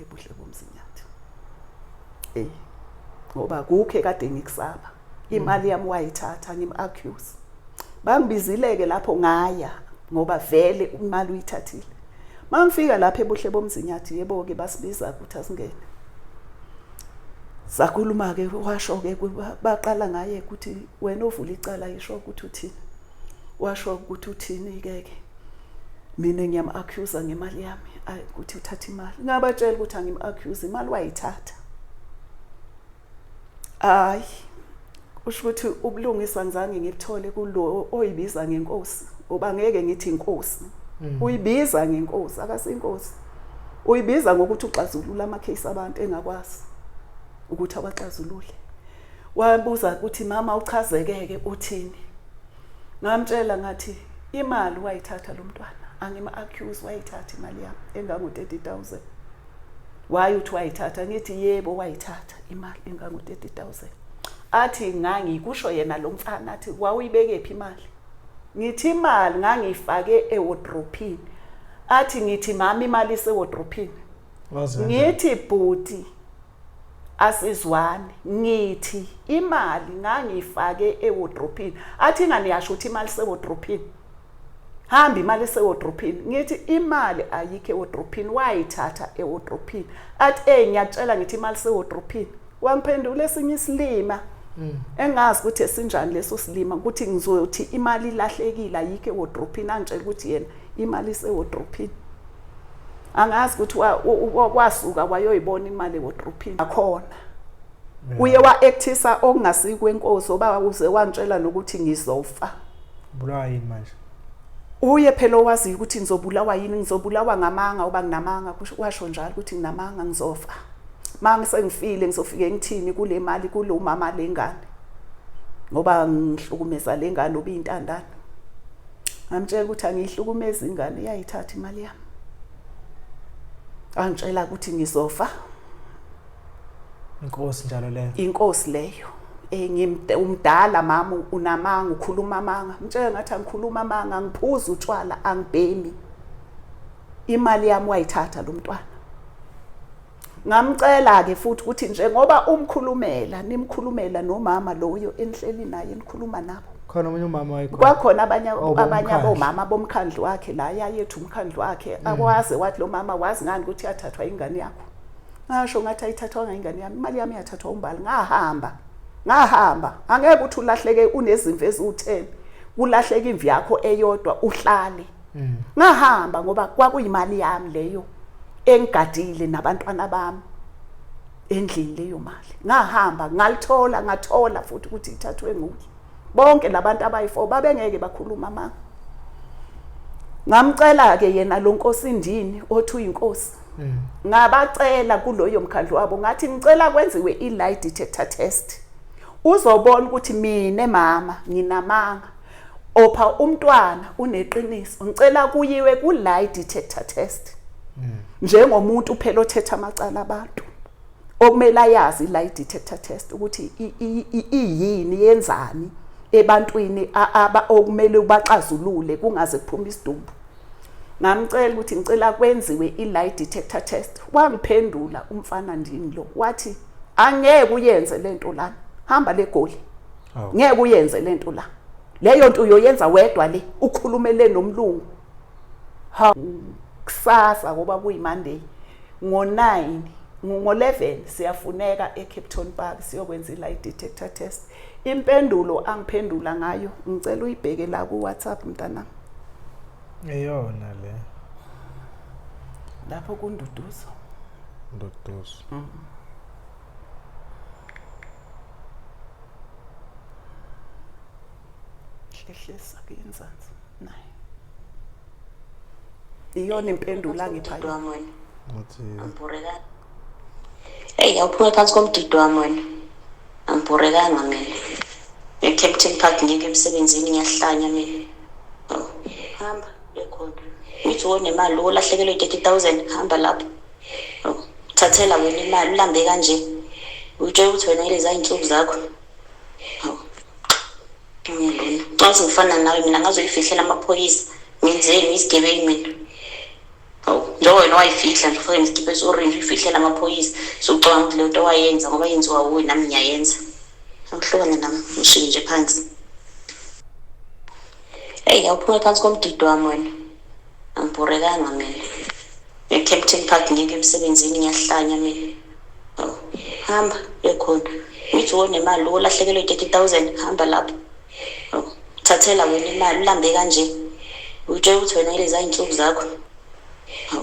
ebuhle bomzinyathi. Ngoba kukhe kade ngikusaba. Imali yami wayithatha ngim-accuse. Bangibizileke lapho ngaya ngoba vele imali uyithathile. Mangifika lapha ebuhle bomzinyathi yebo ke basibiza ukuthi asingene. Sakhuluma ke washo ke baqala ngaye ukuthi wena ovula icala yisho ukuthi uthini. Washo ukuthi uthini ke. Mina ngiyam-accuse ngemali yami ukuthi uthatha imali. Ngabatshela ukuthi angim-accuse imali wayithatha. Hayi kusho ukuthi ubulungisa ngizange ngikuthole kulo oyibiza ngenkosi ngoba ngeke ngithi inkosi. Uyibiza ngenkosi akasinkosi. Uyibiza ngokuthi uxazulula ama-case abantu engakwazi ukuthi abaxazulule. Wabuza ukuthi mama uchazekeke uthini. Ngamtshela ngathi imali wayithatha lo mntwana. Angima-accuse wayithatha imali yami engango 30,000. Waye uthi wayithatha ngithi yebo wayithatha imali engango 30,000. Athi ngangikusho yena lo mfana athi wawuyibeke phi imali? Ngithi imali ngangifake ewardrobe. Athi ngithi mama imali isewardrobe. Ngithi bhuti asizwane ngithi imali ngangifake ewardrobe. Athi nganiyasho ukuthi imali isewardrobe. Hamba imali isewardrobe. Ngithi imali ayikho ewardrobe wayithatha ewardrobe. Athi ngiyatshela ngithi imali isewardrobe. Wangiphendula esinye isilima. Engazi ukuthi esinjani leso silima ukuthi ngizothi imali ilahlekile ayikho ewardrobe angitshela ukuthi yena imali isewardrobe. Angazi ukuthi wasuka wayoyibona imali ewardrobe akhona. Uye wa-actisa okungasikwenkosi oba uze wangitshela nokuthi ngizofa. Bulawa yini manje? Uye phela owazi ukuthi ngizobulawa yini ngizobulawa ngamanga oba nginamanga washo njalo ukuthi nginamanga ngizofa. Manje sengifile ngizofike ngithini kule mali kulo mama lengane. Ngoba ngihlukumeza lengane obiyintandane. Ngamtshela ukuthi angihlukumeza ingane iyayithatha imali yami. Angitshela ukuthi ngizofa. Inkosi njalo leyo. Inkosi leyo. Umdala mama unamanga ukhuluma amanga. Mtshela ngathi angikhuluma amanga ngiphuza utshwala angibhemi. Imali yami wayithatha lo mntwana. Ngamcela ke futhi ukuthi njengoba nimkhulumela nomama loyo enihleli naye nikhuluma nabo. Khona umunye umama wayikhona. Kwakhona abanye abomama bomkhandlu wakhe la yayethu umkhandlu wakhe akwaze wathi lo mama wazi ngani ukuthi yathathwa ingane yakho. Ngasho ngathi ayithathwa ngingane yami imali yami yathathwa umbali ngahamba angeke uthi ulahleke unezimvu ezi10 ulahleka imvu yakho eyodwa uhlale. Ngahamba ngoba kwakuyimali yami leyo engigadile nabantwana bami endlini leyo mali. Ngahamba ngathola futhi ukuthi ithathwe nguye. Bonke labantu abayi4 babengeke bakhuluma amanga. Ngamcela ke yena lo nkosi indini othi uyinkosi. Ngabacela kuloyo mkhandlu wabo ngathi ngicela kwenziwe i-lie detector test. Uzobona ukuthi mina mama nginamanga. Opha umntwana uneqiniso. Ngicela kuyiwe ku-lie detector test. Njengomuntu phela othetha amacala abantu. Okumele ayazi i-lie detector test ukuthi iyini yenzani ebantwini okumele ubaxazulule kungaze kuphume isidumbu. Ngamcela ukuthi ngicela kwenziwe i-lie detector test. Wangiphendula umfana ndini lo wathi angeke uyenze lento lana. Hamba leGoli. Ngeke uyenze lento la. Leyo nto uyoyenza wedwa le ukhulumele nomlungu. Kusasa ngoba kuyiMonday ngo9 ngo11 siyafuneka eCapton Park siyokwenza i-lie detector test. Impendulo angiphendula ngayo ngicela uyibheke la ku WhatsApp mntana. Eyona le. Lapho kunduduzo. Nduduzo. Hlehlisa ke inzansi. Nayi. Iyona impendulo angiphayo. Ampureka. Hey, awuphuma phansi komdido wami wena. Ampurekanga mina. eCaptain Park ngike emsebenzini ngiyahlanya mina. Hamba ekhona. Uthi onemali olahlekelwe 30,000 hamba lapho. Thathela wena imali ulambe kanje. Utshela ukuthi wena ileza inhlobo zakho. Xa ngifana nawe mina ngazoyifihlela amaphoyisa. Ngenzeni isigebengu mina. Hawu, njengoba wena wayifihla nje ufake nesikipa esorange uyifihlela amaphoyisa. Sokucabanga ukuthi le nto wayenza ngoba yenziwa wuwe nami ngiyayenza. Angihlukane nami, ngishike nje phansi. Hey, awuphuma phansi komdido wami wena. Angibhorekanga mina. E-Kempton Park ngeke emsebenzini ngiyahlanya mina. Hawu, hamba ekhona. Ngithi wonemali olahlekelwe 30,000 hamba lapho. Hawu, thathela wena imali ulambe kanje. Utshela ukuthi wena lezi ayinsuku zakho. Hawu.